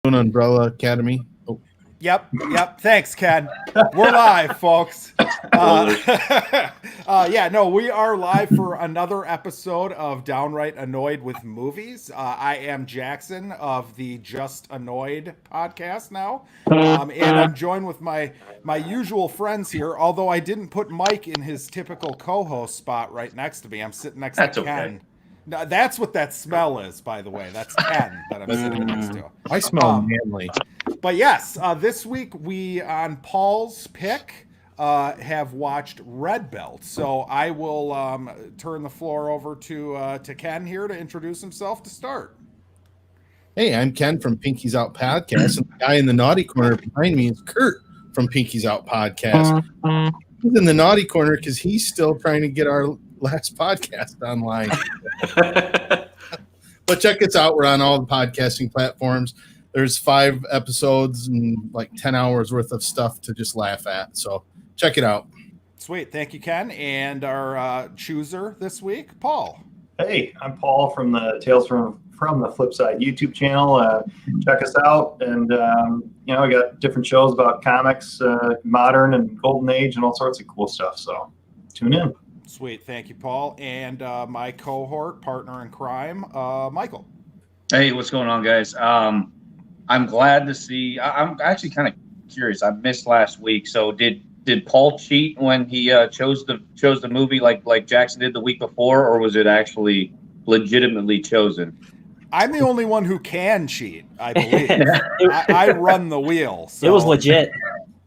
Umbrella Academy. Oh. Yep. Thanks, Ken. We're live, folks. We are live for another episode of Downright Annoyed with Movies. I am Jackson of the Just Annoyed podcast now, and I'm joined with my usual friends here. Although I didn't put Mike in his typical co-host spot right next to me, I'm sitting next to Ken. Okay. No, that's what that smell is, by the way. That's Ken that I'm sitting next to. I smell manly. But yes, this week we, on Paul's pick, have watched Redbelt. So I will turn the floor over to Ken here to introduce himself to start. Hey, I'm Ken from Pinky's Out Podcast, and the guy in the naughty corner behind me is Kurt from Pinky's Out Podcast. He's in the naughty corner because he's still trying to get our last podcast online. But check us out. We're on all the podcasting platforms. There's 5 episodes and like 10 hours worth of stuff to just laugh at. So check it out. Sweet. Thank you, Ken. And our chooser this week, Paul. Hey, I'm Paul from the Tales from the Flipside YouTube channel. Check us out. And, I got different shows about comics, modern and golden age and all sorts of cool stuff. So tune in. Sweet. Thank you, Paul. And my cohort, partner in crime, Michael. Hey, what's going on, guys? I'm glad to see. I'm actually kind of curious. I missed last week. So did Paul cheat when he chose the movie like Jackson did the week before, or was it actually legitimately chosen? I'm the only one who can cheat, I believe. I run the wheel. So. It was legit.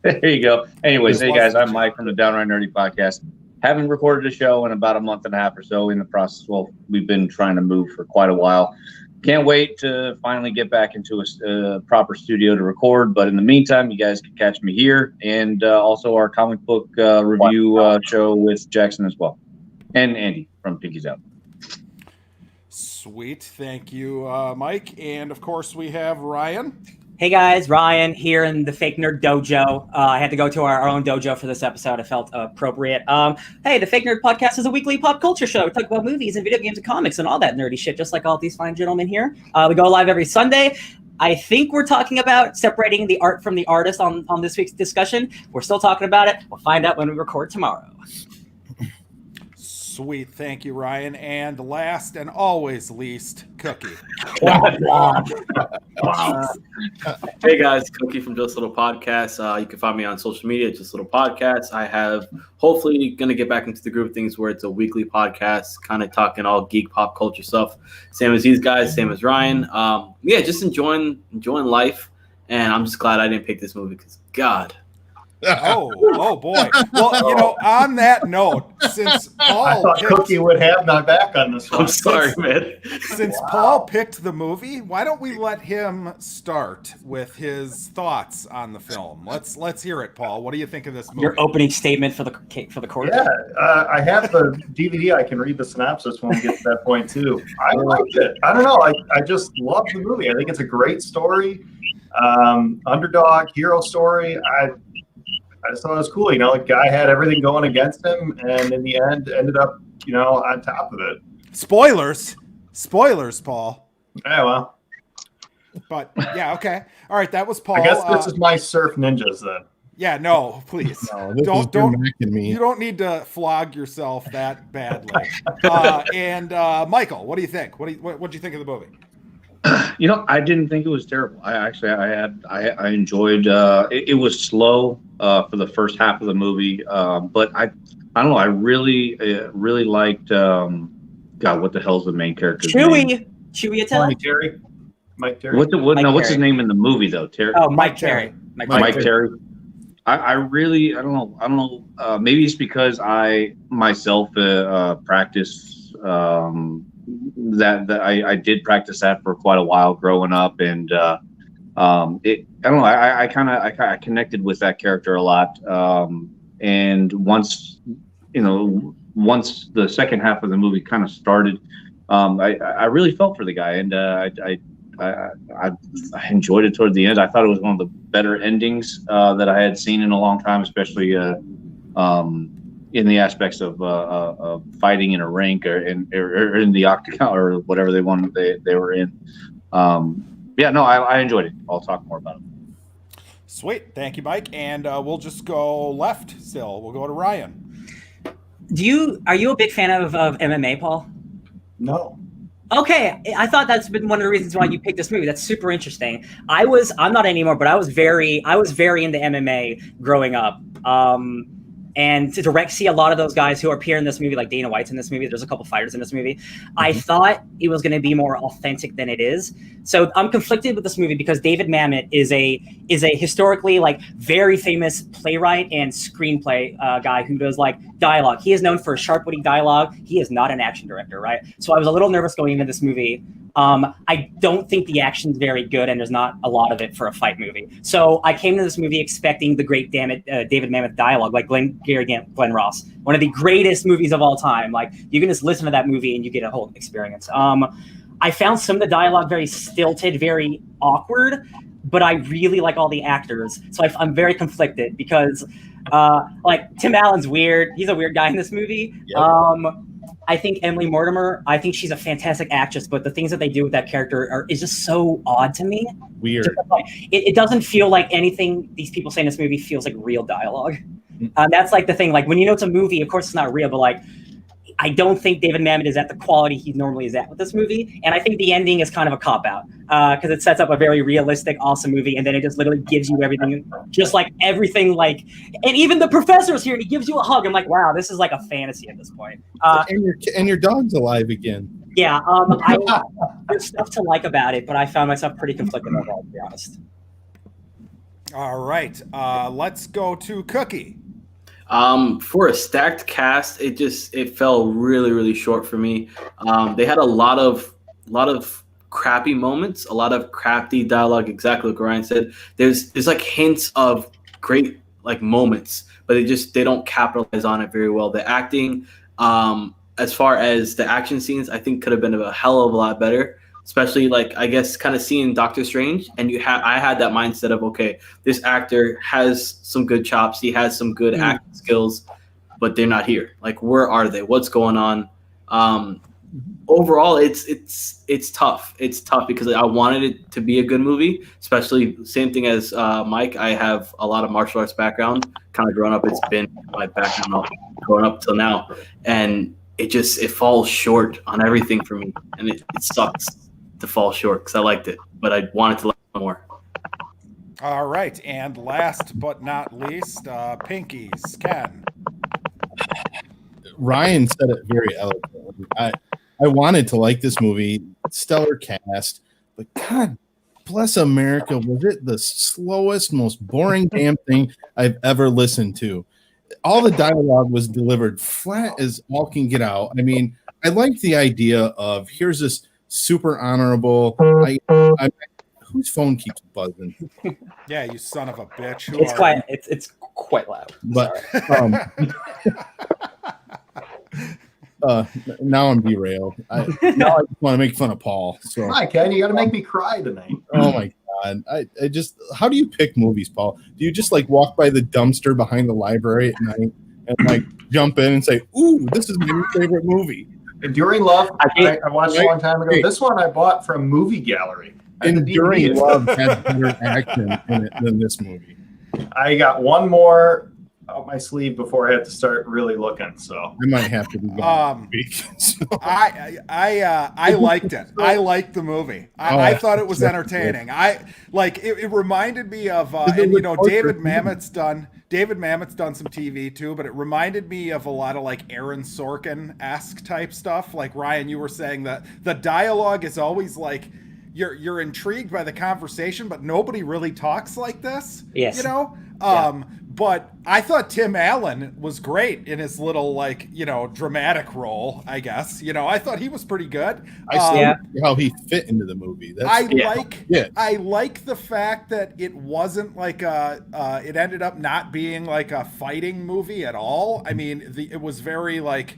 There you go. Anyways, hey guys, I'm Mike from the Downright Nerdy podcast. Haven't recorded a show in about a month and a half or so in the process. Well, we've been trying to move for quite a while. Can't wait to finally get back into a proper studio to record. But in the meantime, you guys can catch me here and also our comic book review show with Jackson as well. And Andy from Pinky's Out. Sweet. Thank you, Mike. And, of course, we have Ryan. Hey, guys. Ryan here in the Fake Nerd Dojo. I had to go to our own dojo for this episode. I felt appropriate. Hey, the Fake Nerd Podcast is a weekly pop culture show. We talk about movies and video games and comics and all that nerdy shit, just like all these fine gentlemen here. We go live every Sunday. I think we're talking about separating the art from the artist on this week's discussion. We're still talking about it. We'll find out when we record tomorrow. Sweet. Thank you, Ryan. And last and always least, Cookie. Wow. Hey, guys. Cookie from Just Little Podcast. You can find me on social media, Just Little Podcast. I have hopefully going to get back into the group of things where it's a weekly podcast, kind of talking all geek pop culture stuff. Same as these guys, same as Ryan. Just enjoying life. And I'm just glad I didn't pick this movie because, God. Oh boy. Well, on that note, since Paul Cookie would have my back on this one. I'm sorry, man. Since Paul picked the movie, why don't we let him start with his thoughts on the film? Let's hear it, Paul. What do you think of this movie? Your opening statement for the court. Yeah, I have the DVD. I can read the synopsis when we get to that point too. I liked it. I don't know. I just love the movie. I think it's a great story. Underdog hero story. I just thought it was cool. The guy had everything going against him, and in the end, ended up, on top of it. Spoilers, Paul. Yeah, well. But yeah, okay, all right. That was Paul. I guess this is my surf ninjas then. Yeah, no, please don't. You don't need to flog yourself that badly. And Michael, what do you think? What did you think of the movie? I didn't think it was terrible. I enjoyed. It was slow for the first half of the movie, but I don't know. I really liked. God, what the hell's the main character's name? Chewie Attell? Mike Terry. What's his name in the movie though? Terry. Oh, Mike Terry. Mike Terry. I don't know. Maybe it's because I myself practice. That I did practice that for quite a while growing up, and I don't know. I connected with that character a lot. And once the second half of the movie kind of started, I really felt for the guy, and I enjoyed it toward the end. I thought it was one of the better endings that I had seen in a long time, especially in the aspects of fighting in a rink or in the octagon or whatever they were in. Yeah, no, I enjoyed it. I'll talk more about it. Sweet. Thank you, Mike. And we'll just go left still. We'll go to Ryan. Are you a big fan of MMA, Paul? No. Okay, I thought that's been one of the reasons why you picked this movie. That's super interesting. I'm not anymore, but I was very into MMA growing up. And to see a lot of those guys who appear in this movie, like Dana White's in this movie, there's a couple fighters in this movie. I thought it was going to be more authentic than it is. So I'm conflicted with this movie because David Mamet is a historically like very famous playwright and screenplay guy who does like dialogue. He is known for sharp, witty dialogue. He is not an action director, right? So I was a little nervous going into this movie. I don't think the action's very good, and there's not a lot of it for a fight movie. So I came to this movie expecting the great David Mamet dialogue, like Glenn Ross, one of the greatest movies of all time. Like you can just listen to that movie and you get a whole experience. I found some of the dialogue very stilted, very awkward, but I really like all the actors. So I'm very conflicted because like Tim Allen's weird. He's a weird guy in this movie. Yep. I think Emily Mortimer, I think she's a fantastic actress, but the things that they do with that character is just so odd to me. Weird. It doesn't feel like anything these people say in this movie feels like real dialogue. That's like the thing. Like when you know it's a movie, of course it's not real, but like I don't think David Mamet is at the quality he normally is at with this movie. And I think the ending is kind of a cop-out because it sets up a very realistic, awesome movie, and then it just literally gives you everything, just like everything, like, and even the professor's here and he gives you a hug. I'm like, wow, this is like a fantasy at this point. And your dog's alive again. Yeah, there's stuff to like about it, but I found myself pretty conflicted overall, to be honest. All right, let's go to Cookie. For a stacked cast, it fell really, really short for me. They had a lot of crappy moments, a lot of crappy dialogue. Exactly like Ryan said. There's like hints of great like moments, but they don't capitalize on it very well. The acting, as far as the action scenes, I think could have been a hell of a lot better. Especially like I guess kind of seeing Doctor Strange, and I had that mindset of, okay, this actor has some good chops, he has some good acting skills, but they're not here. Like, where are they? What's going on? Overall, it's tough. It's tough because I wanted it to be a good movie. Especially same thing as Mike. I have a lot of martial arts background. Kind of growing up, it's been my background growing up till now, and it falls short on everything for me, and it sucks to fall short because I liked it, but I wanted to like more. All right, and last but not least, Pinkies, Ken. Ryan said it very eloquently. I wanted to like this movie, stellar cast, but God bless America, was it the slowest, most boring damn thing I've ever listened to. All the dialogue was delivered flat as all can get out. I mean, I like the idea of here's this super honorable. Whose phone keeps buzzing? Yeah, you son of a bitch. It's quite loud. But now I'm derailed. Now I just want to make fun of Paul. So hi, Ken, you got to make me cry tonight. Oh my God! I just, how do you pick movies, Paul? Do you just like walk by the dumpster behind the library at night and like jump in and say, "Ooh, this is my new favorite movie"? Enduring Love, I watched a long time ago. This one I bought from Movie Gallery. Enduring Love has better action in it than this movie. I got one more up my sleeve before I had to start really looking. So I might have to be gone this week. So. I liked it. I liked the movie. I thought it was entertaining. It reminded me of and you know David Mamet's done some TV too, but it reminded me of a lot of like Aaron Sorkin-esque type stuff. Like Ryan, you were saying that the dialogue is always like you're intrigued by the conversation, but nobody really talks like this. Yes. You know? But I thought Tim Allen was great in his little, like, you know, dramatic role, I guess. You know, I thought he was pretty good. I see how he fit into the movie. I like the fact that it wasn't like it ended up not being like a fighting movie at all. I mean, it was very like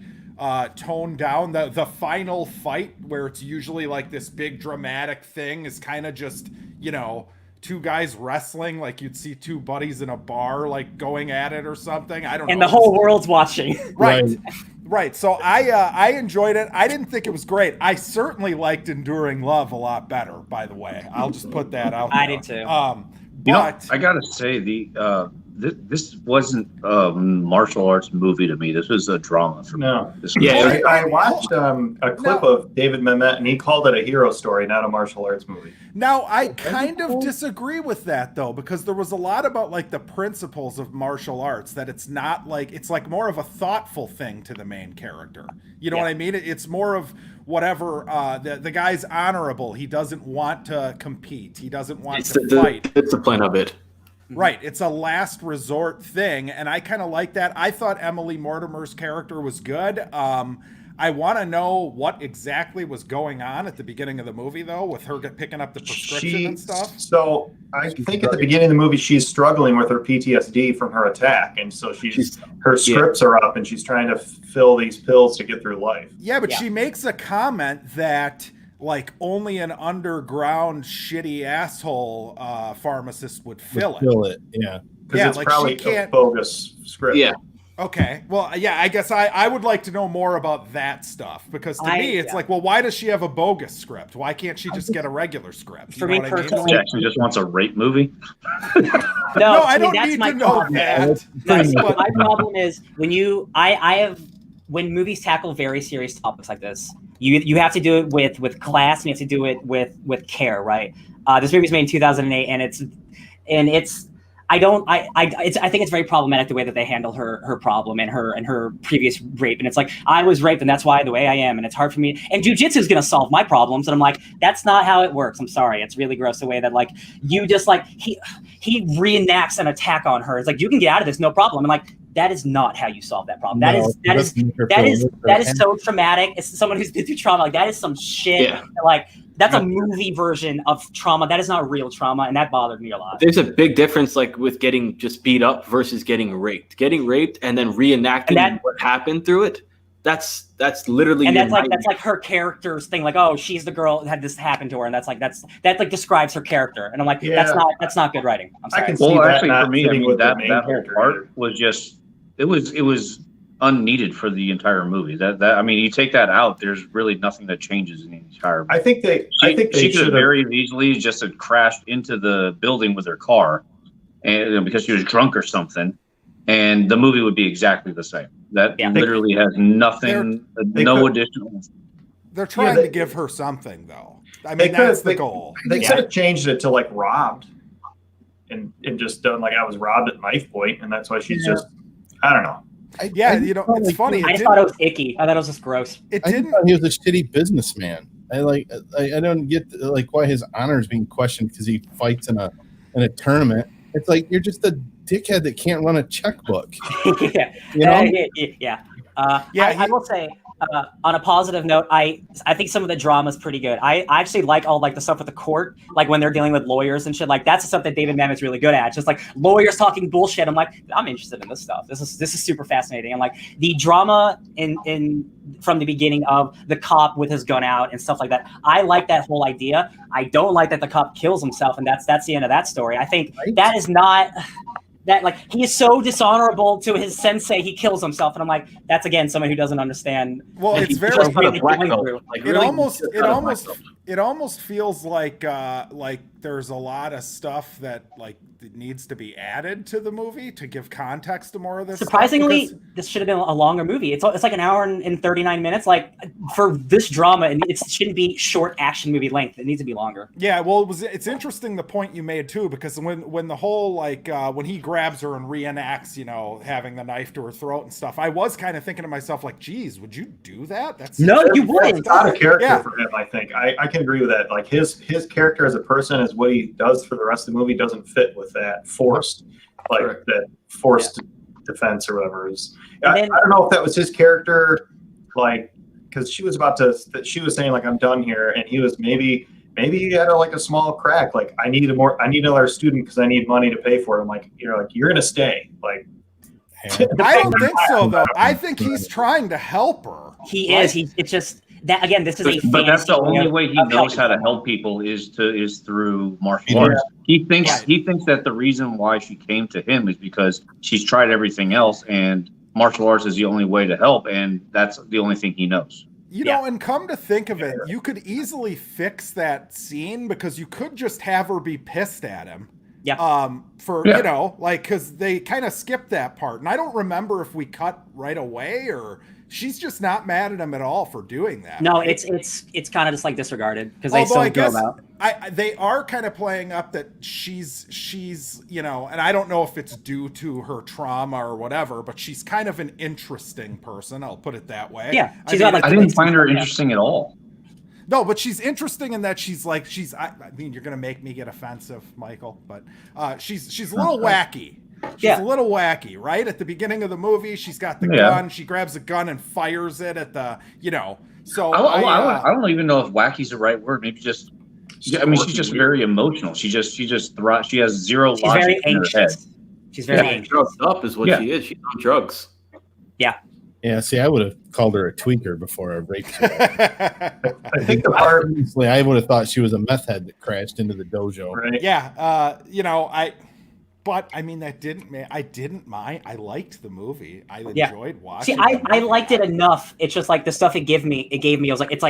toned down. The final fight, where it's usually like this big dramatic thing, is kind of just, you know, two guys wrestling, like you'd see two buddies in a bar like going at it or something. I don't know. And the whole world's watching. Right. Right. So I enjoyed it. I didn't think it was great. I certainly liked Enduring Love a lot better, by the way. I'll just put that out there. I did too. But I gotta say this wasn't a martial arts movie to me. This was a drama for me. No. Yeah, I watched a clip of David Mamet, and he called it a hero story, not a martial arts movie. now I kind of disagree with that though, because there was a lot about like the principles of martial arts that it's not like it's like more of a thoughtful thing to the main character. You know what I mean? It's more of whatever the guy's honorable. He doesn't want to compete. He doesn't want to fight. The discipline of it. Right. It's a last resort thing. And I kind of like that. I thought Emily Mortimer's character was good. I want to know what exactly was going on at the beginning of the movie, though, with her picking up the prescription and stuff. So I think at the beginning of the movie, she's struggling with her PTSD from her attack. And so her scripts are up and she's trying to fill these pills to get through life. Yeah, but she makes a comment that like only an underground shitty asshole pharmacist would fill it. Yeah. Because it's like probably she can't. a bogus script. Yeah. Okay. Well, yeah, I guess I would like to know more about that stuff because to me, it's like, well, why does she have a bogus script? Why can't she just get a regular script? For me personally, Jackson just wants a rape movie. No, I don't need to know that. But my problem is when movies tackle very serious topics like this, you have to do it with class and you have to do it with care, right? This movie was made in 2008, and I think it's very problematic the way that they handle her problem and her previous rape. And it's like, I was raped and that's why the way I am. And it's hard for me. And jujitsu is going to solve my problems. And I'm like, that's not how it works. I'm sorry. It's really gross the way that like, you just like, he reenacts an attack on her. It's like, you can get out of this, no problem. And like, that is not how you solve that problem. That is so traumatic. It's someone who's been through trauma. Like that is some shit. Yeah. Like that's a movie version of trauma. That is not real trauma, and that bothered me a lot. There's a big difference, like with getting just beat up versus getting raped. Getting raped and then reenacting what happened through it. That's literally. And that's like her character's thing. Like, oh, she's the girl that had this happen to her, and that like describes her character. And I'm like, that's not good writing. I'm sorry. I can see that actually, for me, I mean that whole part either. was just it was unneeded for the entire movie. That I mean, you take that out, there's really nothing that changes in the entire movie. I think they could have very easily just had crashed into the building with her car, and because she was drunk or something, and the movie would be exactly the same. That literally has nothing, no additional. They're trying to give her something, though. I mean, that's the goal. They could have changed it to like robbed, and just done like I was robbed at knife point, and that's why she's just I don't know. It's funny. I thought it was icky. I thought it was just gross. It didn't. He was a shitty businessman. I don't get like why his honor is being questioned because he fights in a tournament. It's like you're just a dickhead that can't run a checkbook. Yeah. You know? I will say, on a positive note, I think some of the drama is pretty good. I actually like all like the stuff with the court, like when they're dealing with lawyers and shit. Like that's the stuff that David Mamet's really good at. Just like lawyers talking bullshit. I'm like, I'm interested in this stuff. This is super fascinating. And like the drama in from the beginning of the cop with his gun out and stuff like that. I like that whole idea. I don't like that the cop kills himself, and that's the end of that story. I think that is not. That like he is so dishonorable to his sensei, he kills himself, and I'm like, that's again someone who doesn't understand. Well, it's very. It almost feels like there's a lot of stuff that like needs to be added to the movie to give context to more of this. Surprisingly, this should have been a longer movie. It's like an hour and 39 minutes. Like for this drama, and it shouldn't be short action movie length. It needs to be longer. Yeah, well, it's interesting the point you made too, because when the whole like when he grabs her and reenacts, having the knife to her throat and stuff, I was kind of thinking to myself like, geez, would you do that? No, you wouldn't. It's not a character for him. I think I can agree with that. Like his character as a person is what he does for the rest of the movie doesn't fit with that forced defense or whatever is. I don't know if that was his character, like because she was saying like I'm done here, and he was maybe he had a small crack. Like I need another student because I need money to pay for it. I'm like you're gonna stay. Like I don't think so though. I think he's trying to help her. He is. It's just. That again, this is but that's the only way he knows how to help people is through martial arts. He thinks that the reason why she came to him is because she's tried everything else and martial arts is the only way to help, and that's the only thing he knows. You know, and come to think of it, you could easily fix that scene because you could just have her be pissed at him. Yeah. You know, like, because they kind of skipped that part. And I don't remember if we cut right away or she's just not mad at him at all for doing that. No, right? it's kind of just like disregarded because they still go about. They are kind of playing up that she's, you know, and I don't know if it's due to her trauma or whatever, but she's kind of an interesting person. I'll put it that way. Yeah. I didn't find her interesting at all. No, but she's interesting in that she's like, I mean, you're going to make me get offensive, Michael, but she's a little wacky. She's a little wacky, right? At the beginning of the movie, she's got the gun. She grabs a gun and fires it at the, you know. So I don't even know if wacky's the right word. Maybe just, I mean, she's just very emotional. She just she has zero logic in her head. She's very anxious. Drugged up is what she is. She's on drugs. Yeah. Yeah, see, I would have called her a tweaker before I raped her. I think the part, honestly, I would have thought she was a meth head that crashed into the dojo. right? Yeah, you know, but I mean, I didn't mind. I liked the movie. I enjoyed watching. See, I liked it enough. It's just like the stuff it gave me. I was like, it's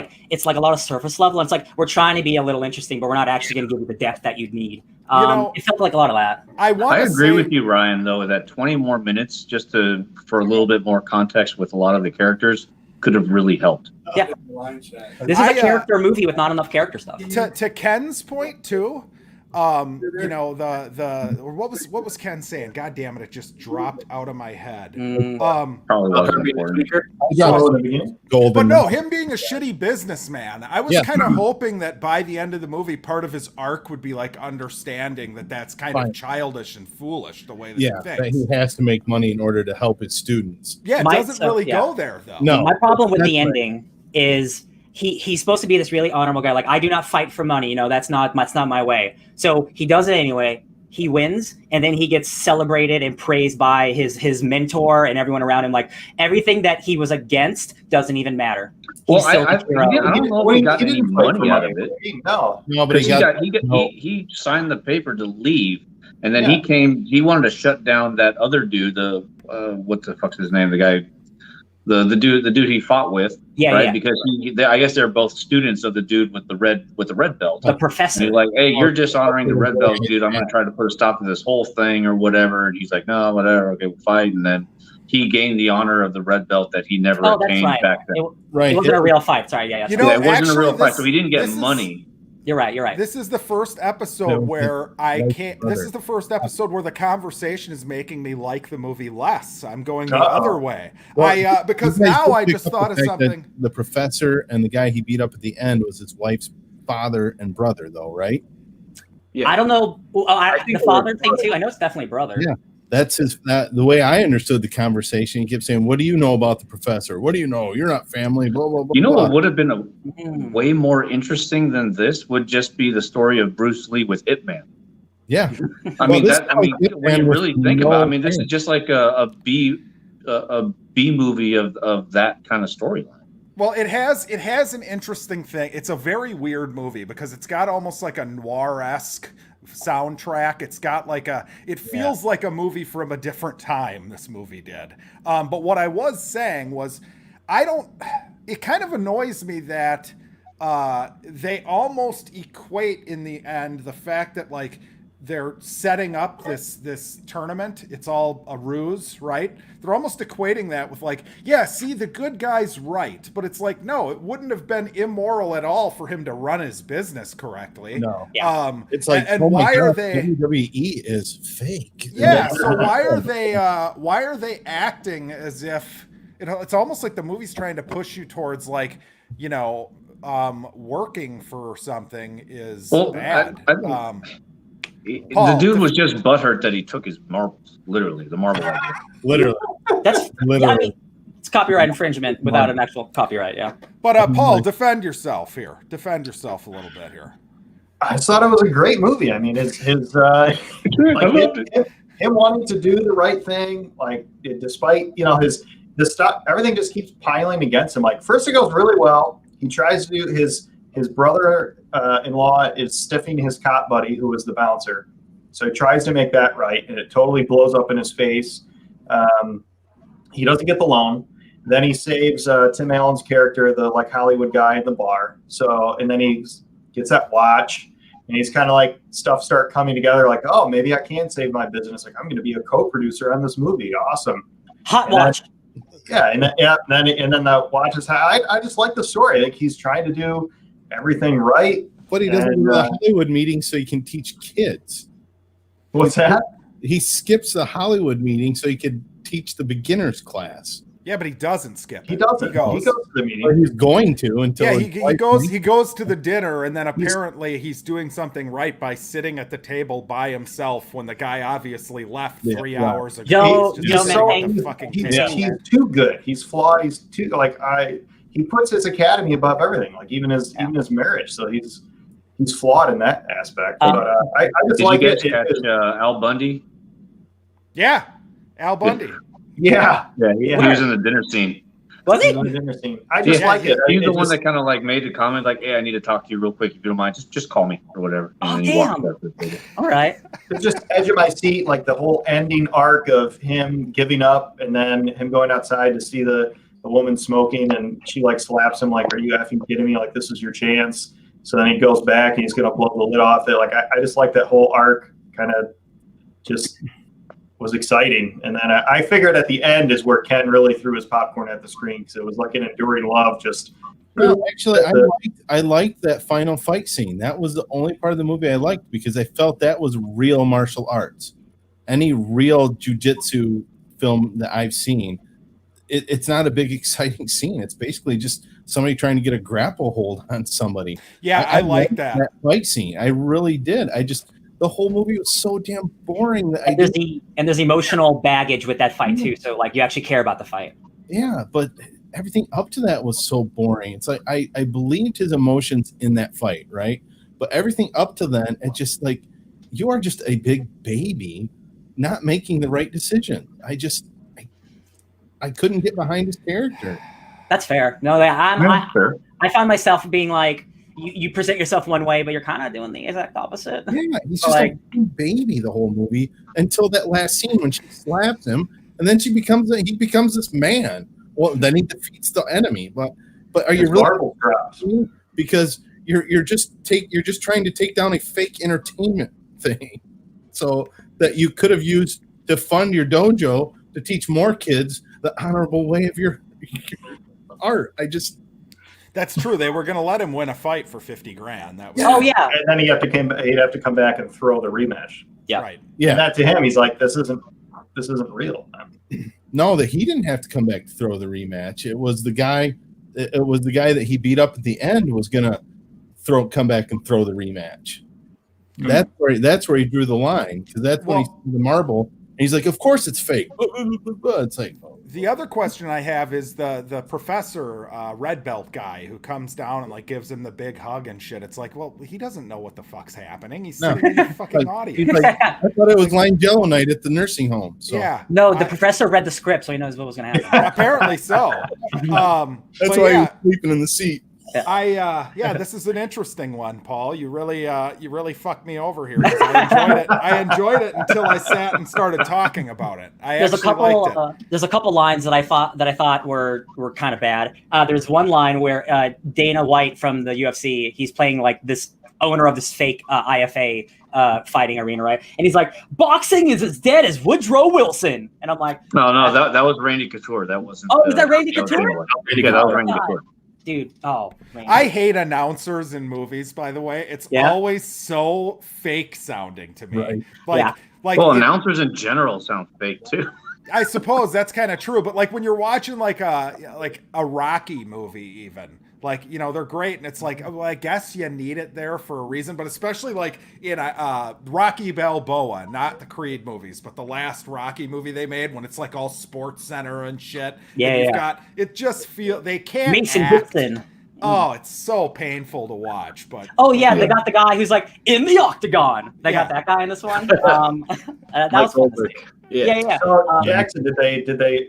like a lot of surface level. It's like we're trying to be a little interesting, but we're not actually going to give you the depth that you'd need. You know, it felt like a lot of that. I agree with you, Ryan. Though that 20 more minutes, just for a little bit more context with a lot of the characters, could have really helped. Yeah, this is a character movie with not enough character stuff. To Ken's point too. You know, what was Ken saying? God damn it, it just dropped out of my head. Probably wasn't important. But no, him being a shitty businessman, I was kind of hoping that by the end of the movie, part of his arc would be like understanding that that's kind of childish and foolish the way that he thinks. That he has to make money in order to help his students. Yeah, it doesn't really go there though. No, my problem with the ending is he's supposed to be this really honorable guy. Like, I do not fight for money. You know, that's not my way. So he does it anyway. He wins, and then he gets celebrated and praised by his mentor and everyone around him. Like, everything that he was against doesn't even matter. Well, I don't know if he got any money out of it. No, but he signed the paper to leave, and then he wanted to shut down that other dude. What the fuck's his name? The guy. The dude he fought with, right? Because I guess they're both students of the dude with the red belt. The professor. And he's like, hey, you're dishonoring the red belt, dude. I'm gonna try to put a stop to this whole thing or whatever. And he's like, no, whatever. Okay, we'll fight. And then he gained the honor of the red belt that he never attained back then. It wasn't a real fight. Sorry, You know, it wasn't a real fight, so he didn't get money. You're right. This is the first episode where This is the first episode where the conversation is making me like the movie less. I'm going the other way. Well, because now I just thought of something. The professor and the guy he beat up at the end was his wife's father and brother, though, right? Yeah. I don't know. The father thing too. I know it's definitely brother. Yeah. That's the way I understood the conversation. He kept saying, what do you know about the professor? What do you know? You're not family, blah, blah, blah. You know what would have been way more interesting than this would just be the story of Bruce Lee with Ip Man. Yeah. When you really think about it, this is just like a B movie of that kind of storyline. Well, it has an interesting thing. It's a very weird movie because it's got almost like a noir-esque soundtrack. It's got like it feels like a movie from a different time, this movie did. But what I was saying was, it kind of annoys me that they almost equate in the end the fact that like they're setting up this tournament. It's all a ruse, right? They're almost equating that with like, see, the good guy's right. But it's like, no, it wouldn't have been immoral at all for him to run his business correctly. No. It's like, and why are they? WWE is fake. Yeah. So why are they acting as if it's almost like the movie's trying to push you towards like, working for something is bad. The dude was just butthurt that he took his marbles, literally, the marble idea. Literally. That's literally. I mean, it's copyright infringement without an actual copyright, yeah. But Paul, defend yourself here. Defend yourself a little bit here. I thought it was a great movie. I mean, him wanting to do the right thing, like despite his stuff, everything just keeps piling against him. Like first it goes really well. He tries to do his brother-in-law is stiffing his cop buddy, who was the bouncer. So he tries to make that right, and it totally blows up in his face. he doesn't get the loan. Then he saves Tim Allen's character, the like Hollywood guy in the bar. So, and then he gets that watch, and he's kind of like stuff start coming together. Like, oh, maybe I can save my business. Like, I'm going to be a co-producer on this movie. Awesome. Hot watch. And then the watch is. I just like the story. Like he's trying to do everything right. But he doesn't do the Hollywood meeting so he can teach kids. What's that? He skips the Hollywood meeting so he could teach the beginners class. Yeah, but he doesn't skip it. He doesn't. He goes to the meeting. Or he's going to until he goes to the dinner, and then apparently he's doing something right by sitting at the table by himself when the guy obviously left 3 hours ago. He's too good. He's flawed. He's too he puts his academy above everything, like even his marriage. So he's flawed in that aspect. But I just like it. Catch Al Bundy? Yeah, Al Bundy. Yeah. He was in the dinner scene. Was he? I just like it. He's the one that kind of like made the comment like, "Hey, I need to talk to you real quick. If you don't mind, just call me or whatever." Oh, damn. All right. It's just edge of my seat, like the whole ending arc of him giving up and then him going outside to see the woman smoking, and she like slaps him like, "Are you effing kidding me? Like this is your chance." So then he goes back and he's gonna blow the lid off it. Like I just like that whole arc. Kind of just was exciting, and then I figured at the end is where Ken really threw his popcorn at the screen because it was like an enduring love. Actually, I liked that final fight scene. That was the only part of the movie I liked because I felt that was real martial arts. Any real jujitsu film that I've seen, it's not a big exciting scene. It's basically just somebody trying to get a grapple hold on somebody. Yeah, I like that fight scene. I really did. The whole movie was so damn boring that there's emotional baggage with that fight too. So like you actually care about the fight. Yeah, but everything up to that was so boring. It's like I believed his emotions in that fight, right? But everything up to then, it just like you are just a big baby not making the right decision. I couldn't get behind his character. That's fair. No, I find myself being like, you present yourself one way, but you're kind of doing the exact opposite. Yeah, he's just like a baby the whole movie until that last scene when she slaps him, and then he becomes this man. Well, then he defeats the enemy. But are you really? Because you're just trying to take down a fake entertainment thing, so that you could have used to fund your dojo to teach more kids the honorable way of your art. That's true. They were going to let him win a fight for $50,000. That was and then he'd have to come back and throw the rematch. Yeah, right. Yeah, and that to him, he's like, this isn't real. No, that he didn't have to come back to throw the rematch. It was the guy. It was the guy that he beat up at the end was going to come back and throw the rematch. Mm-hmm. That's where he drew the line because that's when he threw the marble. And he's like, of course it's fake. It's like. The other question I have is the professor Redbelt guy who comes down and like gives him the big hug and shit. It's like, well, he doesn't know what the fuck's happening. He's sitting in the fucking audience. Like, I thought it was Line Jello night at the nursing home. So. Yeah. No, the professor read the script, so he knows what was going to happen. Apparently so. That's why he was sleeping in the seat. This is an interesting one, Paul. You really fucked me over here. I enjoyed it until I sat and started talking about it. There's a couple lines that I thought were kind of bad. There's one line where Dana White from the UFC, he's playing like this owner of this fake IFA fighting arena, right? And he's like, boxing is as dead as Woodrow Wilson. And I'm like, no, that was Randy Couture. That wasn't. Oh, was that Randy Couture? That was Randy Couture. Dude, man. I hate announcers in movies, by the way. It's always so fake sounding to me. Right. Announcers in general sound fake too. I suppose that's kind of true, but like when you're watching like a Rocky movie even, like, you know, they're great and it's like, well, I guess you need it there for a reason, but especially like in Rocky Balboa, not the Creed movies, but the last Rocky movie they made when it's like all Sports Center and shit. Yeah, it just they can't Mason act. Dixon. Oh, it's so painful to watch, but they got the guy who's like in the octagon. They got that guy in this one. That was fun to see. Yeah. So Jackson,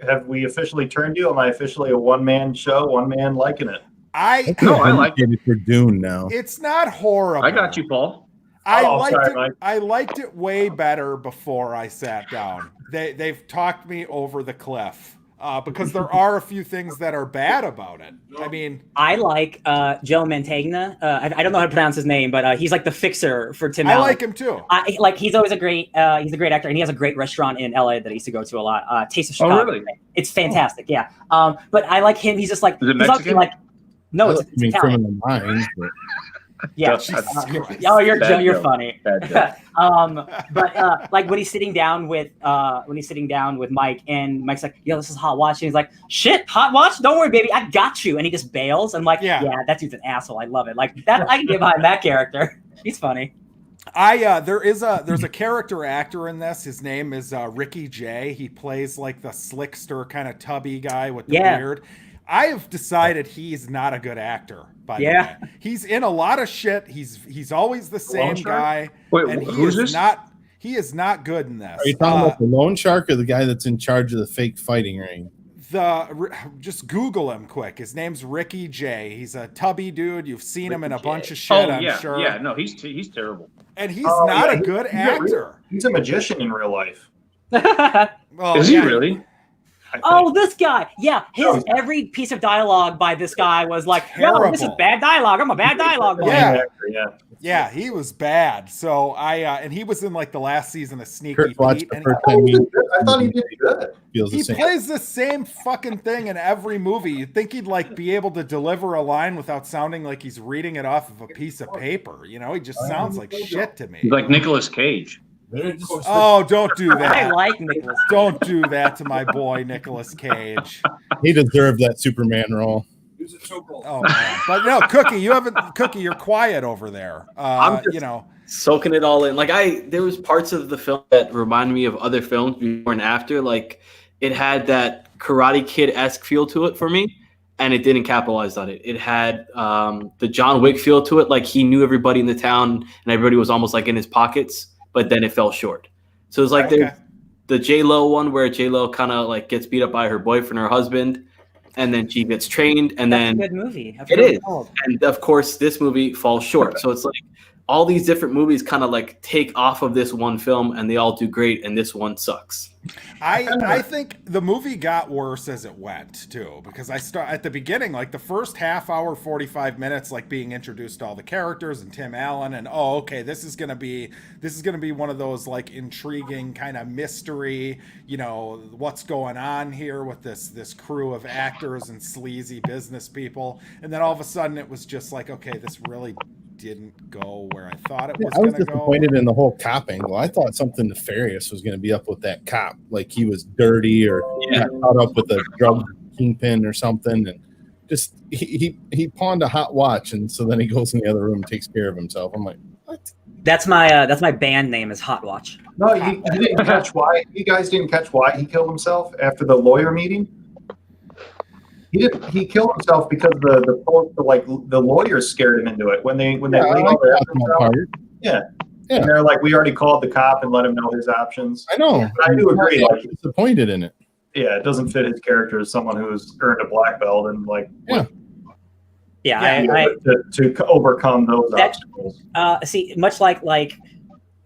have we officially turned you? Am I officially a one-man show, one man liking it? I like it for Dune now. It's not horrible. I got you, Paul. I liked it way better before I sat down. They've talked me over the cliff because there are a few things that are bad about it. I mean, I like Joe Mantegna. I don't know how to pronounce his name, but he's like the fixer for Tim I Allen. like him too. He's always he's a great actor, and he has a great restaurant in LA that I used to go to a lot. Taste of Chicago. Oh, really? It's fantastic. Yeah. But I like him. He's just like, Is it he's obviously Mexican? like, no, it's I mean, Italian. Criminal Minds. But Yeah. Christ. You're Bad you're joke. funny. Bad joke. But like when he's sitting down with Mike, and Mike's like, "Yo, this is Hot Watch," and he's like, "Shit, Hot Watch? Don't worry, baby, I got you." And he just bails. I'm like, Yeah. "Yeah, that dude's an asshole. I love it. Like that. I can get behind that character. He's funny." There's a character actor in this. His name is Ricky Jay. He plays like the slickster kind of tubby guy with the beard. I have decided he's not a good actor. By the way, he's in a lot of shit. He's always the same guy. Wait, and who's this? He is not good in this. are you talking about the loan shark or the guy that's in charge of the fake fighting ring? Just Google him quick. His name's Ricky Jay. He's a tubby dude. You've seen him in a bunch of shit, I'm sure. Yeah, no, he's terrible. And he's not a good actor. He's a magician in real life. Well, Is he really? Oh, this guy. Yeah, every piece of dialogue by this guy was like, "Yo, this is bad dialogue. I'm a bad dialogue boy." Yeah, he was bad. So and he was in like the last season of Sneaky Kurt watched Pete. the And first time I thought he did good. feels the he same. plays the same fucking thing in every movie. You'd think he'd like be able to deliver a line without sounding like he's reading it off of a piece of paper. You know, he just sounds like shit to me. He's like Nicolas Cage. Oh, don't do I that. like Nicholas. Don't do that to my boy Nicolas Cage. He deserved that Superman role. Oh man. But no, Cookie, you're quiet over there. I'm just- You know. Soaking it all in. Like there was parts of the film that remind me of other films before and after. Like it had that Karate Kid-esque feel to it for me, and it didn't capitalize on it. It had the John Wick feel to it. Like he knew everybody in the town and everybody was almost like in his pockets, but then it fell short. So it's like the J-Lo one where J-Lo kind of like gets beat up by her boyfriend or husband, and then she gets trained, and That's then a good movie. it is. And of course, this movie falls short. So it's like all these different movies kind of like take off of this one film, and they all do great, and this one sucks. I think the movie got worse as it went too, because at the beginning, like the first half hour, 45 minutes, like being introduced to all the characters and Tim Allen, and this is gonna be one of those like intriguing kind of mystery, you know, what's going on here with this crew of actors and sleazy business people, and then all of a sudden it was just like, okay, this really didn't go where I thought it was I was going to go. disappointed in the whole cop angle. I thought something nefarious was going to be up with that cop, like he was dirty or got caught up with a drug kingpin or something, and just he pawned a hot watch, and so then he goes in the other room and takes care of himself. I'm like, what? That's my band name is Hot Watch. No, you didn't catch why. You guys didn't catch why he killed himself after the lawyer meeting. He killed himself because the lawyers scared him into it when they laid all the evidence out. Yeah. And they're like, we already called the cop and let him know his options. I know. But I do agree. I'm disappointed in it. Yeah, it doesn't fit his character as someone who's earned a black belt and to overcome those obstacles. See, much like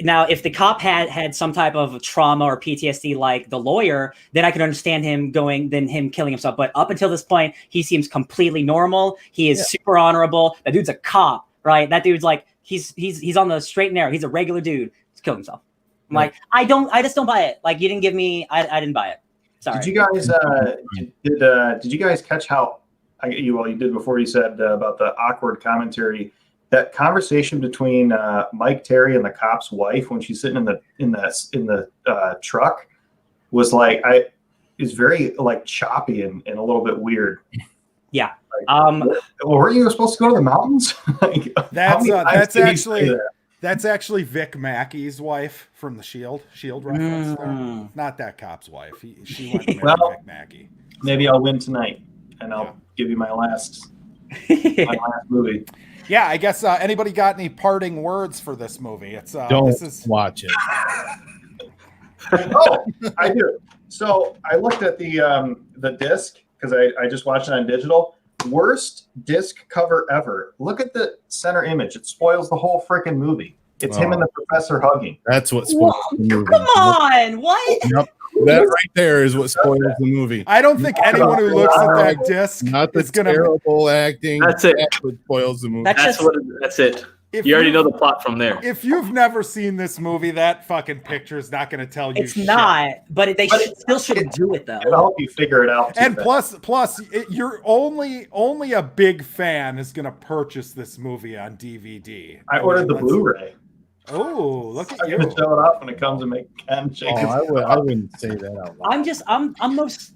now, if the cop had some type of trauma or PTSD like the lawyer, then I could understand him killing himself. But up until this point, he seems completely normal. He is super honorable. That dude's a cop, right? That dude's like he's on the straight and narrow. He's a regular dude. He's killed himself. I'm like, I just don't buy it. Like you didn't give me, I didn't buy it. Sorry. Did you guys did you guys catch how you did before you said about the awkward commentary? That conversation between Mike Terry and the cop's wife when she's sitting in the truck was like is very like choppy and a little bit weird. Yeah. Were you supposed to go to the mountains? That's actually Vic Mackey's wife from the Shield reference. There. Not that cop's wife. She went to marry Vic Mackey. Maybe I'll win tonight, and I'll give you my last movie. Yeah, I guess anybody got any parting words for this movie? Watch it. Oh, I do. So I looked at the disc because I just watched it on digital. Worst disc cover ever. Look at the center image. It spoils the whole freaking movie. It's him and the professor hugging. That's what spoils the movie. Come on, what? Yep. That right there is what spoils the movie. I don't think anyone who looks at that disc Not the is gonna. terrible acting. That's it. That's what spoils the movie. That's it. If You already know the plot from there. If you've never seen this movie, that fucking picture is not going to tell you. It's shit. not, but they still shouldn't do it though. It'll help you figure it out. And plus, you're only a big fan is going to purchase this movie on DVD. I ordered the Blu-ray. Oh, look at I'm you! gonna show it off when it comes and make Ken shake his I wouldn't say that out loud.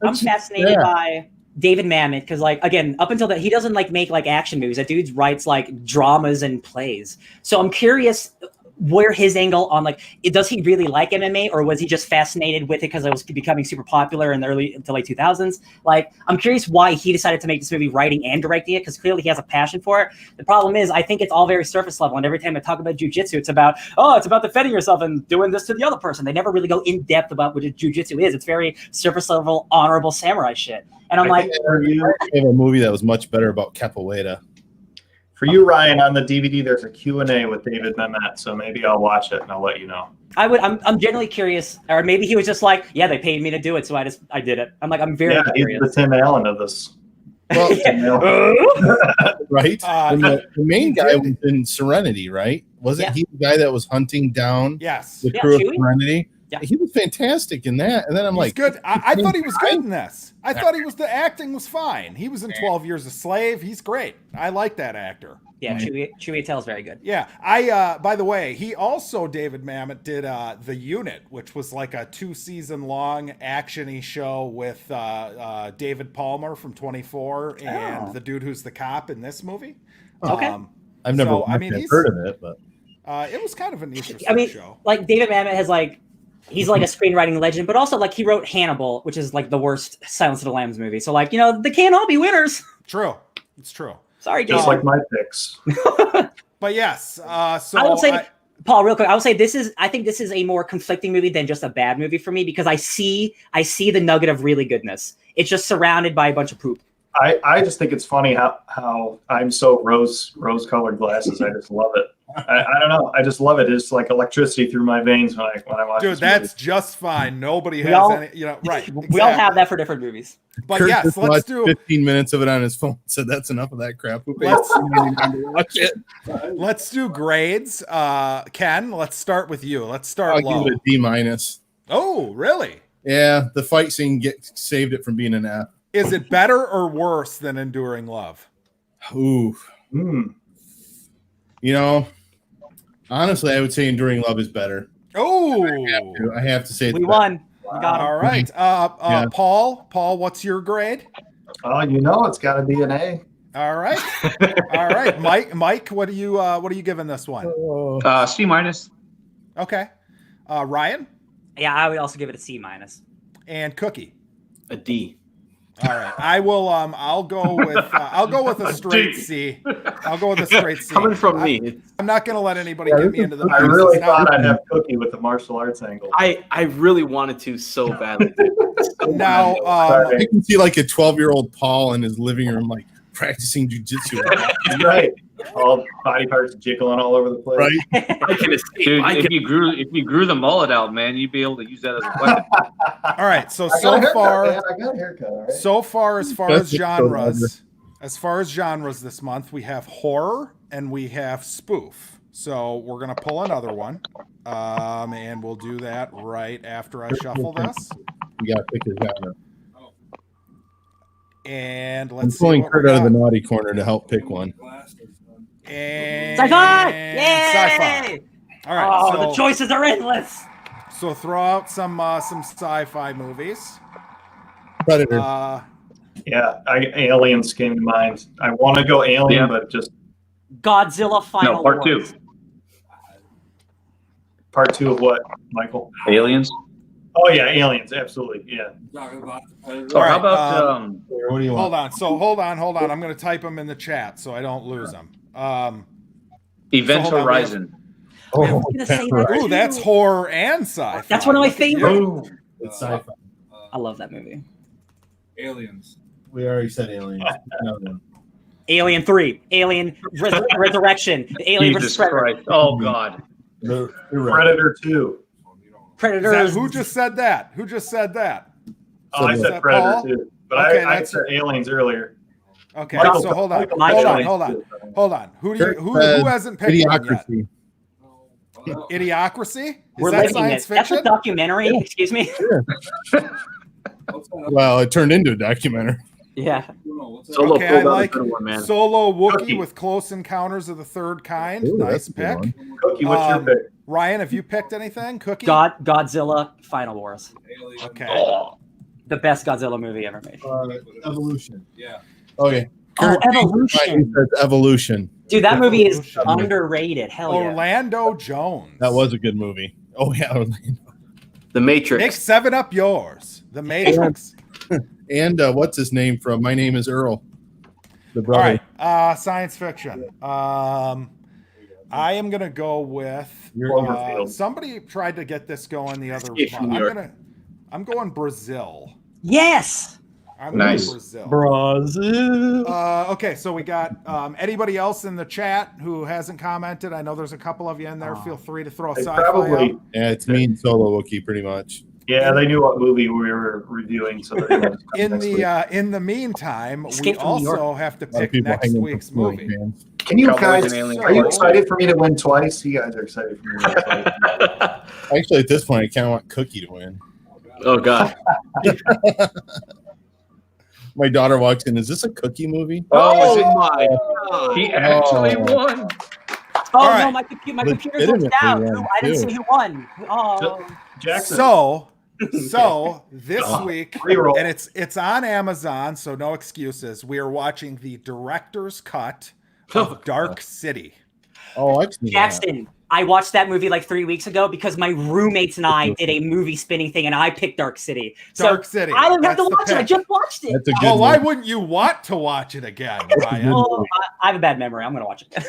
I'm fascinated by David Mamet because, like, again, up until that, he doesn't make action movies. That dude writes like dramas and plays. So I'm curious where his angle on does he really like MMA, or was he just fascinated with it because it was becoming super popular in the early to late 2000s? Like, I'm curious why he decided to make this movie, writing and directing it, because clearly he has a passion for it. The problem is, I think it's all very surface level, and every time I talk about jujitsu, it's about defending yourself and doing this to the other person. They never really go in depth about what jujitsu is. It's very surface level, honorable samurai shit. And I'm like, I have a movie that was much better about capoeira. For you, Ryan, on the DVD, there's a Q&A with David Mamet, so maybe I'll watch it and I'll let you know. I'm genuinely curious, or maybe he was just like, yeah, they paid me to do it, so I did it. I'm very curious. He's the Tim Allen of this. Well, right? And the main guy was in Serenity, right? Wasn't he the guy that was hunting down the crew of Serenity? Yeah. He was fantastic in that. And then I'm like, good. I thought he was good in this. I thought the acting was fine. He was in 12 Years a Slave. He's great. I like that actor. Yeah, Chewie Tell's very good. Yeah. By the way, he also, David Mamet, did The Unit, which was like a 2-season long action-y show with David Palmer from 24 and the dude who's the cop in this movie. Okay. I've never heard of it, but it was kind of an interesting show. Like, David Mamet has he's like a screenwriting legend, but also he wrote Hannibal, which is like the worst Silence of the Lambs movie. So they can't all be winners. True. It's true. Sorry, just like my picks. But yes, so I will say, Paul, real quick, I would say I think this is a more conflicting movie than just a bad movie for me, because I see the nugget of really goodness. It's just surrounded by a bunch of poop. I just think it's funny how I'm so rose-colored glasses. I just love it. I don't know. I just love it. It's like electricity through my veins when I watch. Dude, that's just fine. Nobody has any. Right. Exactly. We all have that for different movies. But Kurt yes, let's do 15 minutes of it on his phone. So that's enough of that crap. Watch it. Let's do grades. Ken, let's start with you. Let's start low. I'll give it a D-. Oh, really? Yeah, the fight scene saved it from being an F. Is it better or worse than Enduring Love? Ooh. Honestly, I would say Enduring Love is better. Oh, I have to say we won. Wow. All right. Paul, what's your grade? It's got to be an A. All right. All right. Mike, what are you giving this one? C-. Okay. Ryan? Yeah, I would also give it a C-. And Cookie? A D. All right. I will I'll go with a straight C. I'll go with a straight C. Coming from me. I'm not going to let anybody get me into the I really thought I'd have Cookie with the martial arts angle. I really wanted to so badly. Now I can see like a 12-year-old Paul in his living room practicing jujitsu. Right. All body parts jiggling all over the place. Right. I can escape. Dude, if you grew the mullet out, man, you'd be able to use that as a weapon. All right. So I got a haircut, all right. So far as genres this month, we have horror and we have spoof. So we're gonna pull another one, and we'll do that right after I shuffle this. You gotta pick his genre. And I'm let's pulling see Kurt out of the naughty corner to help pick one. And sci-fi! Yay! Sci-fi. All right. The choices are endless. So throw out some sci-fi movies. Predator. Aliens came to mind. I want to go Alien, but just Godzilla Final Part Wars. 2. Part 2 of what, Michael? Aliens. Oh yeah, Aliens, absolutely, yeah. Or how about what do you want? Hold on. I'm going to type them in the chat so I don't lose them. Event Horizon? Ooh, that's horror and sci-fi. That's one of my favorites. It's sci-fi. I love that movie. Aliens. We already said Aliens. No. Alien 3, Alien Resurrection, Alien Jesus vs. Predator. Christ. Oh God. Predator 2. Predators. Who just said that? Who just said that? Oh, I Is said that Predator Paul? too, but Okay, I that's- said Aliens earlier. Okay, Michael- so hold on. Michael- Hold on. Who hasn't picked one yet? Idiocracy. Idiocracy? Is We're that living science it. That's a fiction? documentary. Excuse me. Well, it turned into a documentary. Yeah. Solo Okay, I pulled out like a good one, man. Solo Wookiee Cookie. with Close Encounters of the Third Kind. Ooh, Nice that's a good pick. one. Cookie, what's your pick? Ryan, have you picked anything? Cookie? Godzilla Final Wars. Okay. The best Godzilla movie ever made. Evolution. Yeah. Okay. Oh, Kurt Evolution. says Evolution. Dude, that movie is Evolution. underrated. Hell yeah. Orlando Jones. That was a good movie. Oh yeah, Orlando. The Matrix. Make 7 Up yours. The Matrix. And what's his name from My Name Is Earl? The All brother. right. Science fiction. I am gonna go with Cloverfield. somebody tried to get this going the other Escape from month. New York. I'm going Brazil. Yes. I'm Nice. going Brazil. Brazil. Okay, so we got anybody else in the chat who hasn't commented? I know there's a couple of you in there. Feel free to throw They sci-fi probably, out. Yeah, it's me and Solo Wookiee pretty much. yeah, they knew what movie we were reviewing, so they're gonna In next week. in the meantime, Escape we from New York. also have to A lot of pick people next hanging from week's ceiling movie. fans. Can you Cowboys guys? and Aliens. Are you excited for me to win twice? You guys are excited for me to win twice. Actually, at this point, I kind of want Cookie to win. Oh God. My daughter walks in. Is this a Cookie movie? Oh, is it- my God. He actually Oh. won. Oh All no, right. my computer's glitched Legitimately out. won, I didn't too. see who won. Oh. Jackson. So this week, Reroll. and it's on Amazon, so no excuses. We are watching the director's cut of Dark City. Oh, I've seen that. Jackson, I watched that movie like 3 weeks ago because my roommates and I did a movie spinning thing, and I picked Dark City. So Dark City. I don't have to That's the watch it. I pick. just watched it. That's a good Oh, why movie. wouldn't you want to watch it again, Ryan? Well, I have a bad memory. I'm gonna watch it.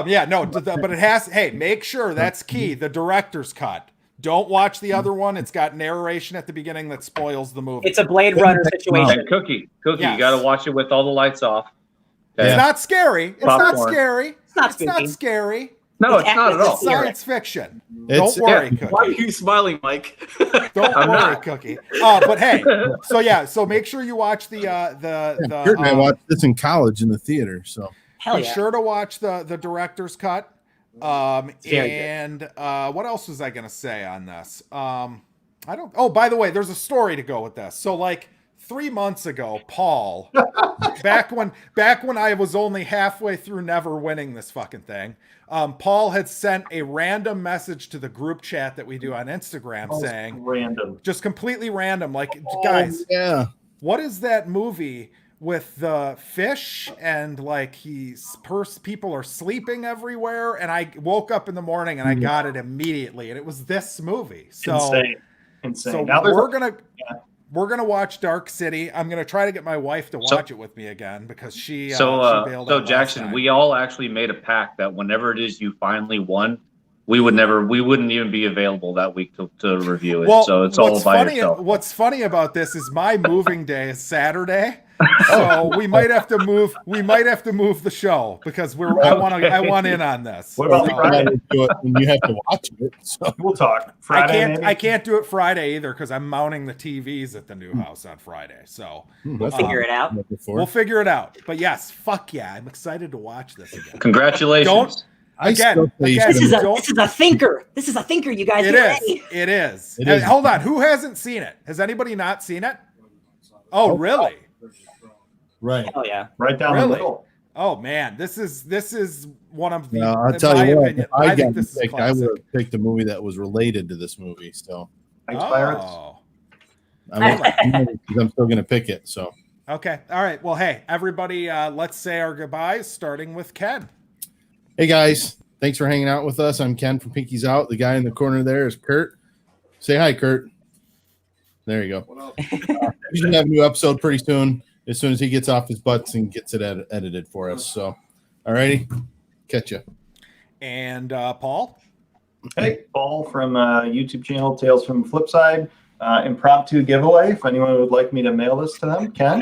Yeah, no, but it has. Hey, make sure that's key. The director's cut. Don't watch the other one. It's got narration at the beginning that spoils the movie. It's a Blade Runner situation. And Cookie, Yes. you got to watch it with all the lights off. It's Yeah. not scary. It's not Popcorn. scary. It's not It's not spooky. scary. No, It's it's not at all. It's science fiction. It's- Don't worry, Why are Cookie. you smiling, Mike? Don't I'm worry, not. Cookie. But hey, so make sure you watch the Kurt and I watched this in college in the theater. So Hell be yeah. sure to watch the director's cut. very good. And what else was I gonna say on this? I don't. Oh, by the way, there's a story to go with this. So like 3 months ago, Paul, back when I was only halfway through never winning this fucking thing, Paul had sent a random message to the group chat that we do on Instagram saying, Random. just completely random, like, guys, yeah, what is that movie with the fish and like people are sleeping everywhere? And I woke up in the morning and I got it immediately, and it was this movie. So Insane. so Now there's we're gonna watch Dark City. I'm gonna try to get my wife to watch it with me again because she bailed So out last Jackson, time. we all actually made a pact that whenever it is you finally won, we wouldn't even be available that week to review it. So it's all by yourself. What's funny about this is my moving day is Saturday, so we might have to move. We might have to move the show because I want in on this. What about So, Friday? do it and you have to watch it. So We'll talk. Friday. I can't do it Friday either because I'm mounting the TVs at the new house on Friday. So We'll figure it out. we'll figure it out. But yes, fuck yeah, I'm excited to watch this again. Congratulations. Again, This is don't- a thinker. This is a thinker, you guys. It Get is. ready. It is. It And is. hold on. Who hasn't seen it? Has anybody not seen it? Oh, really? Right. Hell yeah. Right down the Really? middle. Oh man, this is one of the. No, I'll in tell my you what. opinion, If I think got this is picked, I classic. would have picked a movie that was related to this movie. So Thanks, Pirates. Oh. I'm still going to pick it. So Okay. All right. Well, hey, everybody, let's say our goodbyes, starting with Ken. hey guys, thanks for hanging out with us. I'm Ken from Pinky's Out. The guy in the corner there is Kurt. Say hi, Kurt. There you go. We should have a new episode pretty soon. As soon as he gets off his butts and gets it edited for us. So, all righty, catch you. And Paul. Hey, Paul from YouTube channel Tales from the Flipside. Impromptu giveaway. If anyone would like me to mail this to them, Ken,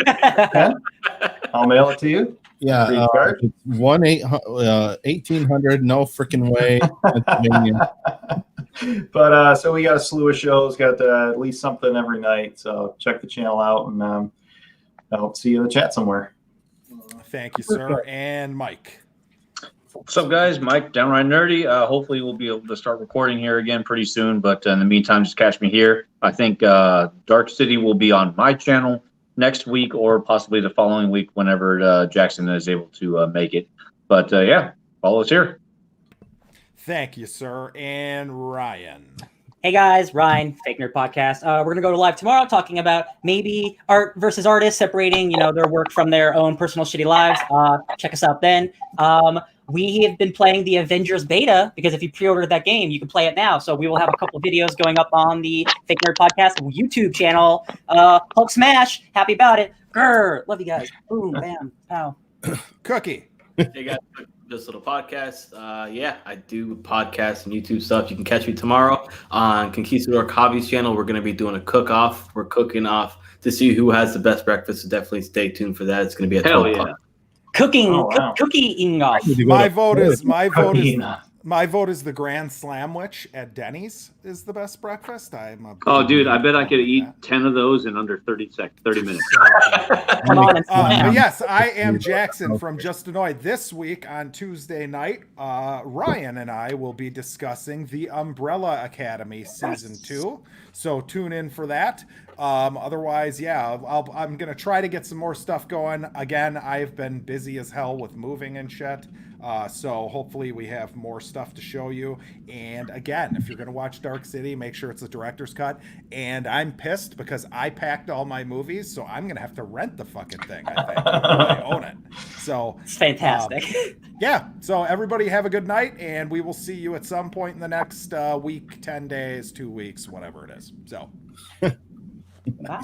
I'll mail it to you. Yeah, Free card. it's 1-1800 no freaking way, Pennsylvania. But so we got a slew of shows, got at least something every night. So check the channel out, and I hope to see you in the chat somewhere. Thank you, sir. And Mike. What's up, guys? Mike, Downright Nerdy. Hopefully we'll be able to start recording here again pretty soon, but in the meantime, just catch me here. I think Dark City will be on my channel next week or possibly the following week whenever Jackson is able to make it. But yeah, follow us here. Thank you, sir. And Ryan. Hey guys, Ryan, Fake Nerd Podcast. We're gonna go to live tomorrow talking about maybe art versus artists, separating their work from their own personal shitty lives. Check us out then. We have been playing the Avengers beta because if you pre-ordered that game, you can play it now. So we will have a couple of videos going up on the Fake Nerd Podcast YouTube channel. Hulk smash, happy about it. Grr, love you guys. Boom, bam, pow. Cookie. Hey guys, this little podcast. Yeah, I do podcasts and YouTube stuff. You can catch me tomorrow on Conquistador Hobbies channel. We're going to be doing a cook-off. We're cooking off to see who has the best breakfast. So definitely stay tuned for that. It's going to be a Hell 12 yeah. o'clock. Cooking off. My vote is the Grand Slamwich at Denny's is the best breakfast. Oh, dude, I bet I could eat 10 of those in under 30 minutes. Come on and slam. Yes, I am Jackson from Just Annoyed. This week on Tuesday night, Ryan and I will be discussing The Umbrella Academy Season 2. So tune in for that. Otherwise, yeah, I'm going to try to get some more stuff going. Again, I've been busy as hell with moving and shit. So hopefully we have more stuff to show you. And again, if you're going to watch Dark City, make sure it's a director's cut. And I'm pissed because I packed all my movies, so I'm going to have to rent the fucking thing, I think. I own it. So It's fantastic. yeah. So everybody have a good night, and we will see you at some point in the next week, 10 days, 2 weeks, whatever it is. So. Wow.